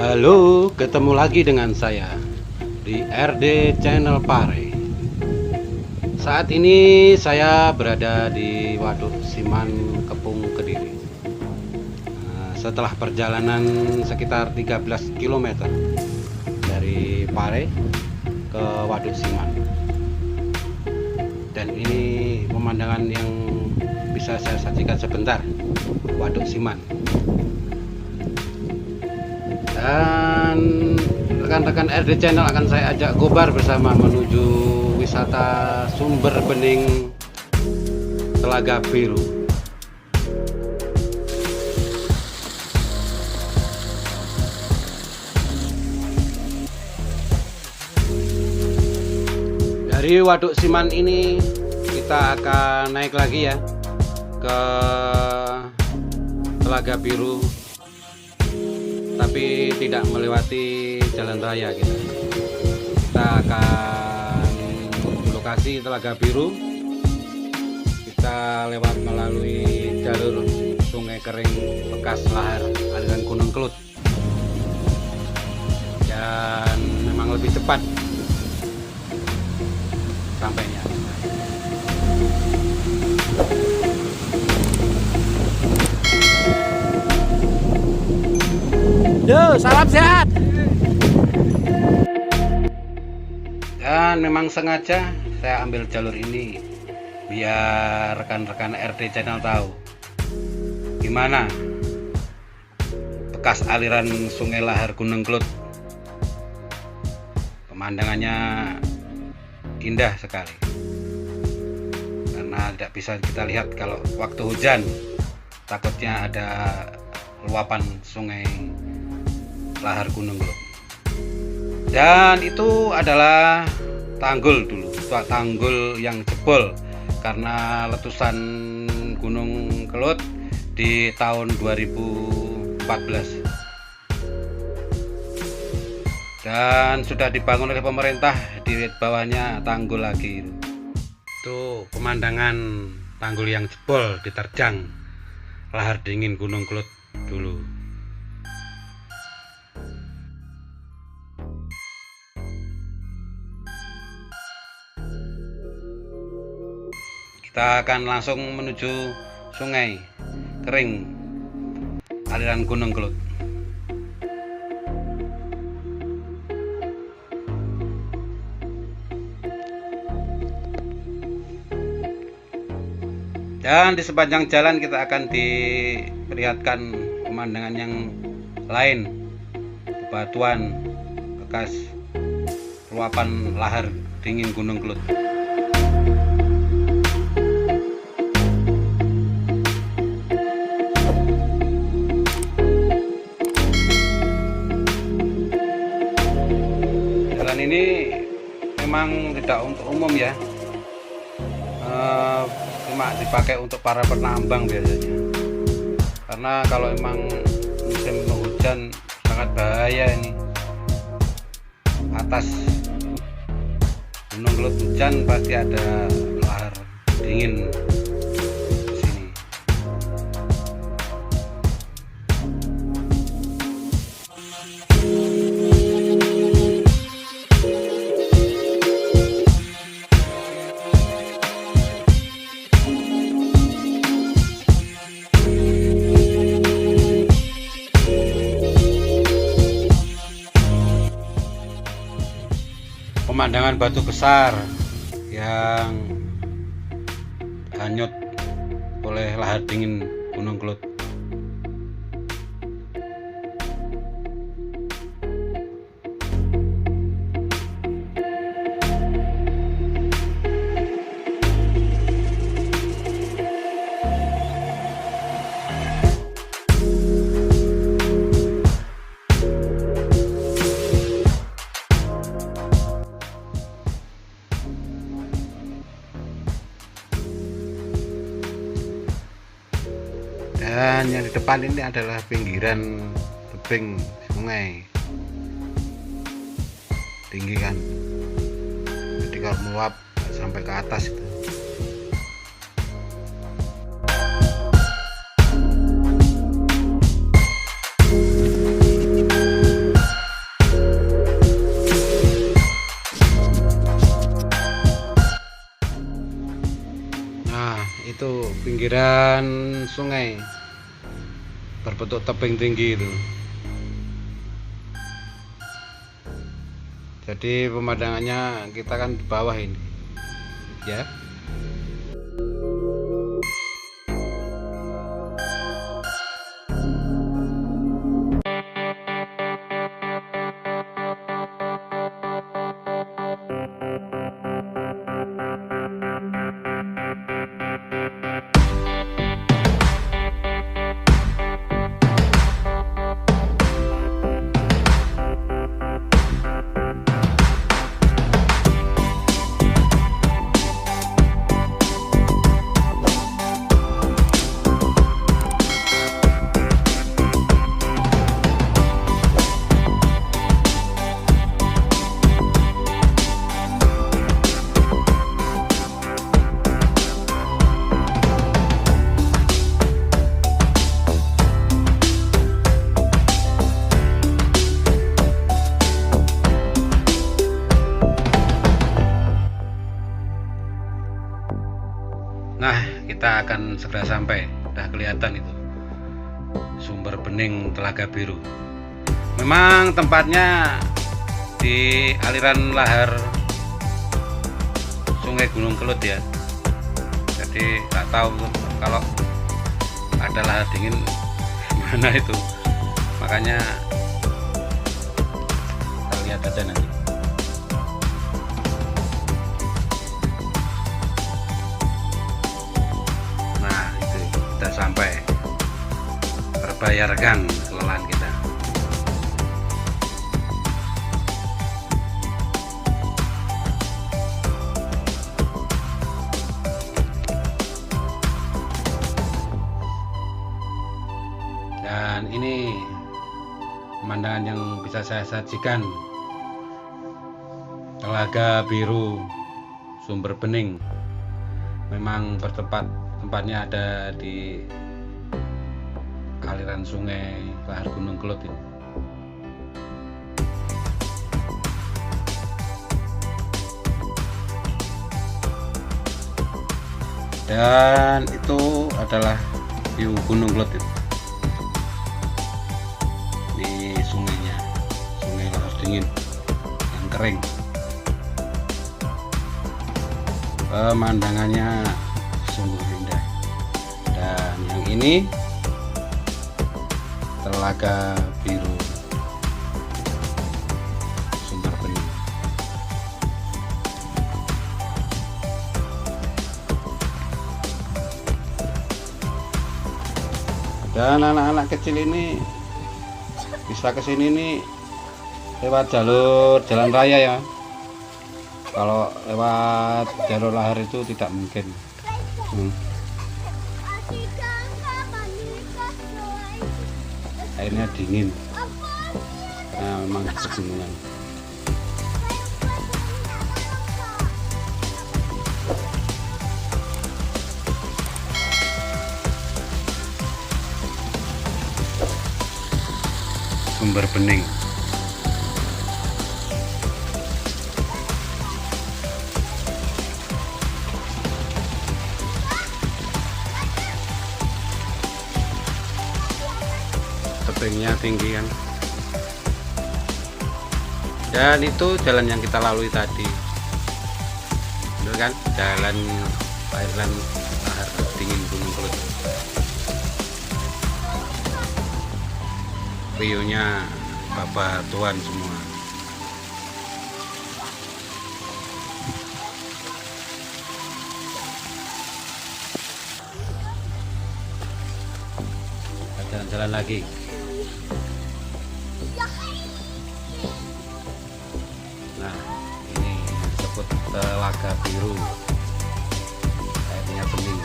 Halo, ketemu lagi dengan saya di RD Channel Pare. Saat ini saya berada di Waduk Siman, Kepung, Kediri. Setelah perjalanan sekitar 13 km dari Pare ke Waduk Siman. Dan ini pemandangan yang bisa saya sajikan sebentar, Waduk Siman. Dan rekan-rekan RD Channel akan saya ajak gobar bersama menuju wisata sumber bening Telaga Biru. Dari Waduk Siman ini kita akan naik lagi ya ke Telaga Biru, tapi tidak melewati jalan raya gitu. Kita akan menuju lokasi Telaga Biru, kita lewat melalui jalur sungai kering bekas lahar aliran Gunung Kelut, dan memang lebih cepat sampainya. Yo, salam sehat. Dan memang sengaja saya ambil jalur ini biar rekan-rekan RD Channel tahu gimana bekas aliran sungai lahar Gunung Kelut. Pemandangannya indah sekali, karena tidak bisa kita lihat kalau waktu hujan, takutnya ada luapan sungai lahar Gunung Kelut. Dan itu adalah tanggul dulu, tanggul yang jebol karena letusan Gunung Kelut di tahun 2014, dan sudah dibangun oleh pemerintah, di bawahnya tanggul lagi. Itu pemandangan tanggul yang jebol diterjang lahar dingin Gunung Kelut dulu. Kita akan langsung menuju sungai kering aliran Gunung Kelut. Dan di sepanjang jalan kita akan diperlihatkan pemandangan yang lain, bebatuan bekas luapan lahar dingin Gunung Kelut. Jalan ini memang tidak untuk umum ya, cuma dipakai untuk para penambang biasanya, karena kalau emang musim hujan sangat bahaya ini. Atas Gunung Kelut hujan pasti ada lahar dingin di sini. Pemandangan batu besar yang hanyut oleh lahar dingin Gunung Kelut. Dan yang di depan ini adalah pinggiran tebing sungai, tinggi kan, jadi kalau meluap sampai ke atas itu. pinggiran sungai berbentuk tebing tinggi itu. Jadi pemandangannya kita kan di bawah ini ya. Nah, kita akan segera sampai. Udah kelihatan itu sumber bening Telaga Biru. Memang tempatnya di aliran lahar Sungai Gunung Kelut ya. Jadi nggak tahu kalau ada lahar dingin mana itu. Makanya kita lihat aja nanti. Sampai terbayarkan kelelahan kita. Dan ini pemandangan yang bisa saya sajikan, Telaga Biru Sumber Bening. Memang tempatnya ada di aliran sungai lahar Gunung Kelut ini. Dan itu adalah view Gunung Kelut itu. Ini sungainya, sungai lahar dingin yang kering. Pemandangannya sungguh indah. Dan yang ini Telaga Biru Sumber Bening. Dan anak-anak kecil ini bisa kesini nih lewat jalur jalan raya ya. Kalau lewat jalur lahar itu tidak mungkin. Airnya dingin. Nah, memang pegunungan. Sumber Bening. Tebingnya tinggi kan. Dan itu jalan yang kita lalui tadi, bener kan, jalan aliran lahar dingin Gunung Kelut. View-nya babatuan semua. Jalan-jalan lagi. Nah, ini disebut Telaga Biru, airnya bening.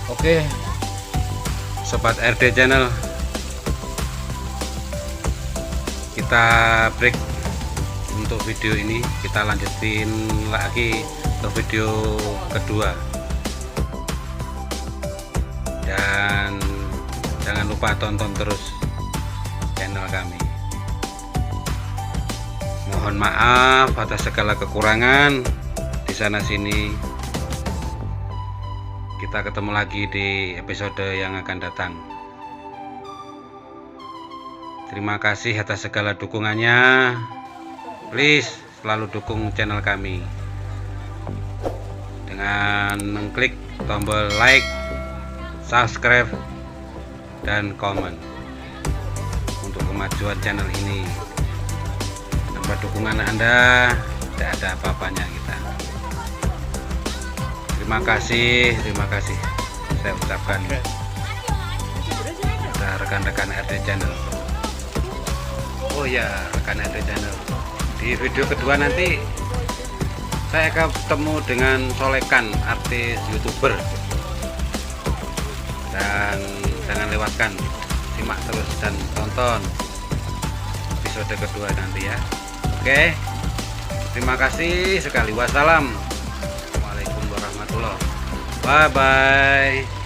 Oke, sobat RD Channel, kita break untuk video ini. Kita lanjutin lagi ke video kedua. Dan jangan lupa tonton terus channel kami. Mohon Mohon maaf atas segala kekurangan di sana sini. Kita ketemu lagi di episode yang akan datang. Terima kasih atas segala dukungannya. Please selalu dukung channel kami dengan mengklik tombol like, subscribe, dan komen untuk kemajuan channel ini. Tanpa dukungan Anda tidak ada apa-apanya kita. Terima kasih saya ucapkan kepada rekan-rekan RD Channel. Oh ya, rekan RD Channel, di video kedua nanti saya akan ketemu dengan Solekan, artis YouTuber, dan jangan lewatkan, simak terus dan tonton episode kedua nanti ya. Oke, terima kasih sekali. Wassalam. Bye bye.